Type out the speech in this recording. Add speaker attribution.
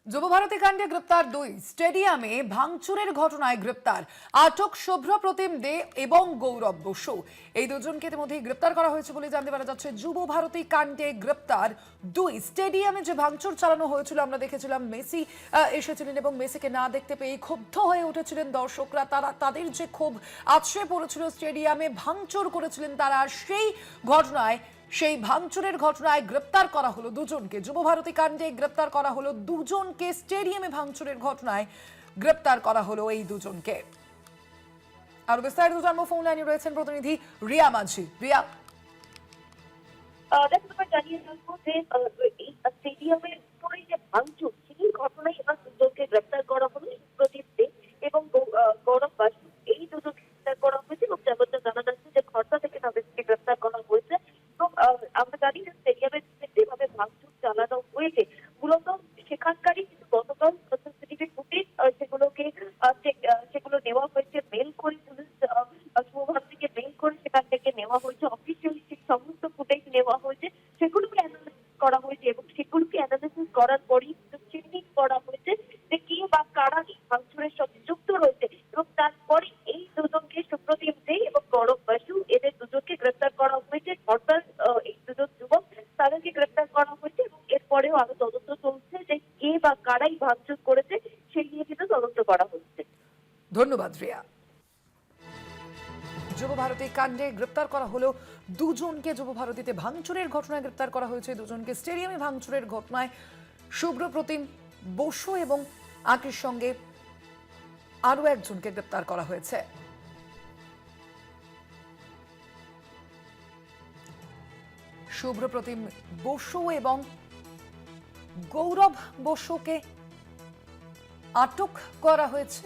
Speaker 1: যুবভারতী কাণ্ডে গ্রেপ্তার দুই, স্টেডিয়ামে ভাঙচুরের ঘটনায় গ্রেপ্তার আটক শুভ্রপ্রতিম দে এবং গৌরব বসু। এই দুজনকে ইতিমধ্যেই গ্রেপ্তার করা হয়েছে বলে জানতে পারা যাচ্ছে। যুবভারতী কাণ্ডে গ্রেপ্তার দুই, স্টেডিয়ামে যে ভাঙচুর চালানো হয়েছিল আমরা দেখেছিলাম, মেসি এসেছিলেন এবং মেসিকে না দেখতে পেয়ে ক্ষুব্ধ হয়ে উঠেছিলেন দর্শকরা। তাদের যে ক্ষোভ আছড়ে পড়েছিল, স্টেডিয়ামে ভাঙচুর করেছিলেন তারা। সেই ভাঙচুরের ঘটনায় গ্রেপ্তার করা হলো দুজনকে। যুবভারতী কাণ্ডে গ্রেপ্তার করা হলো দুজনকে, স্টেডিয়ামে ভাঙচুরের ঘটনায় গ্রেপ্তার করা হলো এই দুজনকে। আরো বিস্তারিত জানবো, ফোন লাইনে রয়েছেন প্রতিনিধি রিয়া মাঝি। রিয়া,
Speaker 2: জানিয়ে রাখবো যে এই স্টেডিয়ামের উপরে যে ভাঙচুর, সেই ঘটনায় এবার দুজনকে গ্রেপ্তার করা হলো। সুপ্রদীপ দে এবং গৌরব বাসু, এই দুজনকে গ্রেপ্তার করা হয়েছে এবং যেমনটা জানা যাচ্ছে যে খড়দা থেকে তাদেরকে গ্রেপ্তার করা হয়েছে। এবং আমরা জানি যে স্টেডিয়ামের যেভাবে ভাঙচুর চালানো হয়েছে, মূলত সেখানকারই কিন্তু গতকাল সিসিটিভি ফুটেজ সেগুলো নেওয়া হয়েছে, মেল করে পুলিশ যুবভারতীকে মেল করে সেখান থেকে নেওয়া হয়েছে। অফিসিয়ালি সেই সমস্ত ফুটেজ নেওয়া হয়েছে, সেগুলোকে অ্যানালাইসিস করা হয়েছে এবং সেগুলোকে অ্যানালাইসিস করার পরই চিহ্নিত করা হয়েছে যে কে বা কারা এই ভাঙচুরের সাথে যুক্ত রয়েছে। এবং তারপরে এই দুজনকে, সুপ্রদীপ দে এবং গৌরব বাসু, এদের দুজনকে গ্রেপ্তার করা হয়েছে। হঠাৎ এই দুজন যুবক, তাদেরকে গ্রেপ্তার করা হয়েছে এবং এরপরেও আরো তদন্ত চলছে যে কে বা কারাই ভাঙচুর করেছে সেই নিয়ে কিন্তু তদন্ত করা হচ্ছে।
Speaker 1: ধন্যবাদ রিয়া। যুবভারতী কাণ্ডে গ্রেপ্তার করা হলো দুজনকে। যুবভারতীতে ভাঙচুরের ঘটনায় গ্রেপ্তার করা হয়েছে দুজনকে। স্টেডিয়ামে ভাঙচুরের ঘটনায় শুভ্রপ্রতিম বসু এবং আকির সঙ্গে আরো একজনকে গ্রেপ্তার করা হয়েছে। শুভ্রপ্রতিম বসু এবং গৌরব বসুকে আটক করা হয়েছে।